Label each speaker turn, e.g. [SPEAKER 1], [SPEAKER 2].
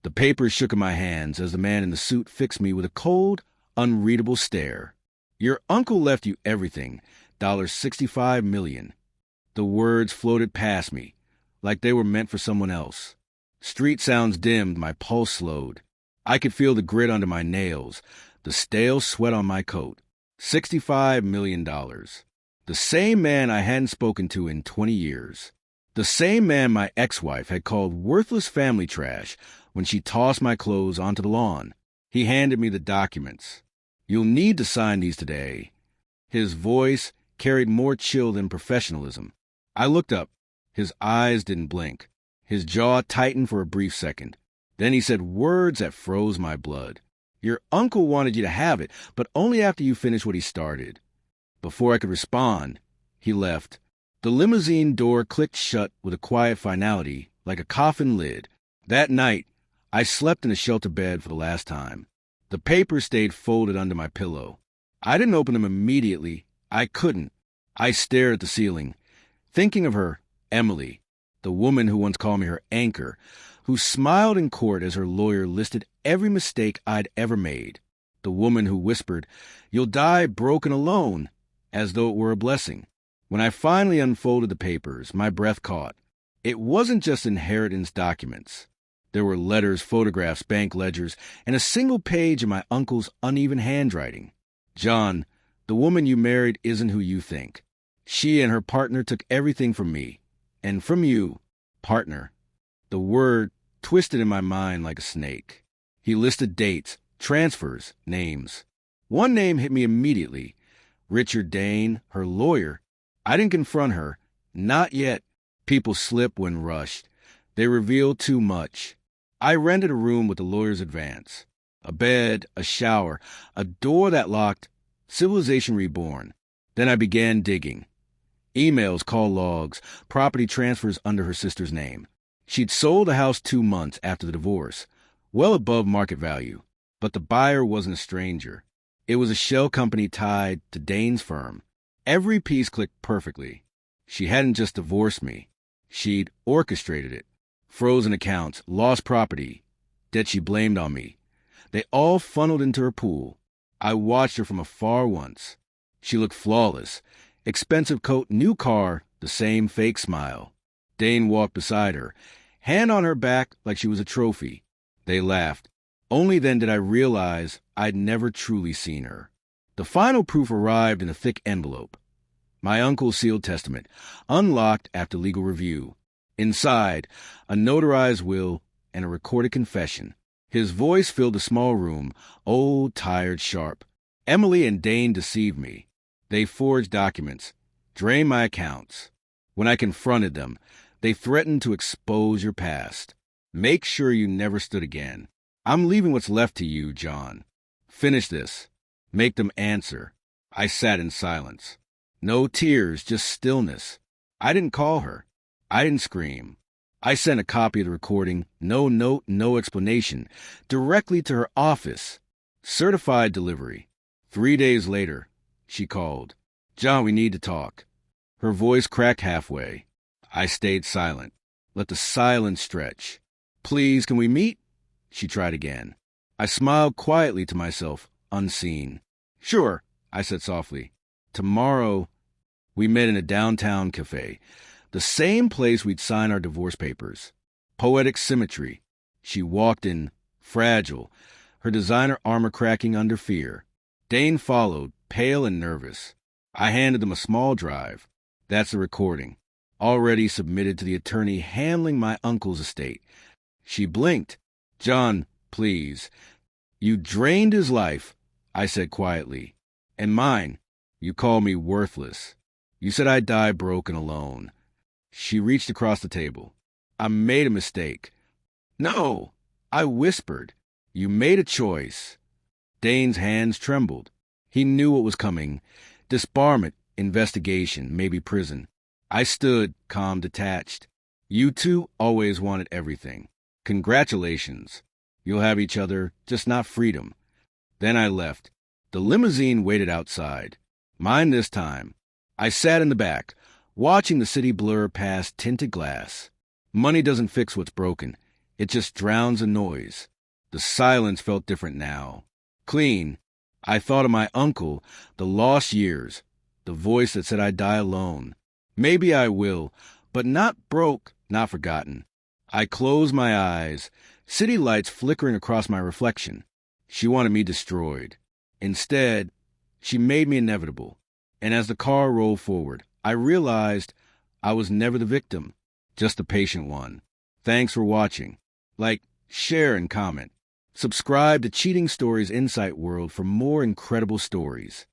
[SPEAKER 1] The papers shook in my hands as the man in the suit fixed me with a cold, unreadable stare. Your uncle left you everything, $65 million. The words floated past me, like they were meant for someone else. Street sounds dimmed, my pulse slowed. I could feel the grit under my nails, the stale sweat on my coat. $65 million. The same man I hadn't spoken to in 20 years. The same man my ex-wife had called worthless family trash when she tossed my clothes onto the lawn. He handed me the documents. You'll need to sign these today. His voice carried more chill than professionalism. I looked up. His eyes didn't blink. His jaw tightened for a brief second. Then he said words that froze my blood. Your uncle wanted you to have it, but only after you finished what he started. Before I could respond, he left. The limousine door clicked shut with a quiet finality, like a coffin lid. That night, I slept in a shelter bed for the last time. The papers stayed folded under my pillow. I didn't open them immediately. I couldn't. I stared at the ceiling, thinking of her, Emily, the woman who once called me her anchor, who smiled in court as her lawyer listed every mistake I'd ever made. The woman who whispered, "You'll die broken alone," as though it were a blessing. When I finally unfolded the papers, my breath caught. It wasn't just inheritance documents. There were letters, photographs, bank ledgers, and a single page in my uncle's uneven handwriting. John, the woman you married isn't who you think. She and her partner took everything from me. And from you, partner. The word twisted in my mind like a snake. He listed dates, transfers, names. One name hit me immediately. Richard Dane, her lawyer. I didn't confront her. Not yet. People slip when rushed. They reveal too much. I rented a room with the lawyer's advance. A bed, a shower, a door that locked. Civilization reborn. Then I began digging. Emails, call logs, property transfers under her sister's name. She'd sold the house 2 months after the divorce, well above market value. But the buyer wasn't a stranger. It was a shell company tied to Dane's firm. Every piece clicked perfectly. She hadn't just divorced me. She'd orchestrated it. Frozen accounts, lost property, debt she blamed on me. They all funneled into her pool. I watched her from afar once. She looked flawless. Expensive coat, new car, the same fake smile. Dane walked beside her, hand on her back like she was a trophy. They laughed. Only then did I realize I'd never truly seen her. The final proof arrived in a thick envelope. My uncle's sealed testament, unlocked after legal review. Inside, a notarized will and a recorded confession. His voice filled the small room, old, tired, sharp. Emily and Dane deceived me. They forged documents, drained my accounts. When I confronted them, they threatened to expose your past. Make sure you never stood again. I'm leaving what's left to you, John. Finish this. Make them answer. I sat in silence. No tears, just stillness. I didn't call her. I didn't scream. I sent a copy of the recording, no note, no explanation, directly to her office. Certified delivery. 3 days later, she called. "John, we need to talk." Her voice cracked halfway. I stayed silent. Let the silence stretch. "Please, can we meet?" She tried again. I smiled quietly to myself, unseen. "Sure," I said softly. "Tomorrow." We met in a downtown cafe, the same place we'd signed our divorce papers. Poetic symmetry. She walked in, fragile, her designer armor cracking under fear. Dane followed, pale and nervous. I handed them a small drive. That's the recording, already submitted to the attorney handling my uncle's estate. She blinked. "John, please." "You drained his life," I said quietly. "And mine. You called me worthless. You said I'd die broke and alone." She reached across the table. "I made a mistake." "No," I whispered. "You made a choice." Dane's hands trembled. He knew what was coming. Disbarment, investigation, maybe prison. I stood, calm, detached. "You two always wanted everything. Congratulations. You'll have each other, just not freedom." Then I left. The limousine waited outside. Mine this time. I sat in the back, watching the city blur past tinted glass. Money doesn't fix what's broken. It just drowns the noise. The silence felt different now. Clean. I thought of my uncle, the lost years, the voice that said I'd die alone. Maybe I will, but not broke, not forgotten. I closed my eyes, city lights flickering across my reflection. She wanted me destroyed. Instead, she made me inevitable. And as the car rolled forward, I realized I was never the victim, just the patient one. Thanks for watching. Like, share, and comment. Subscribe to Cheating Stories Insight World for more incredible stories.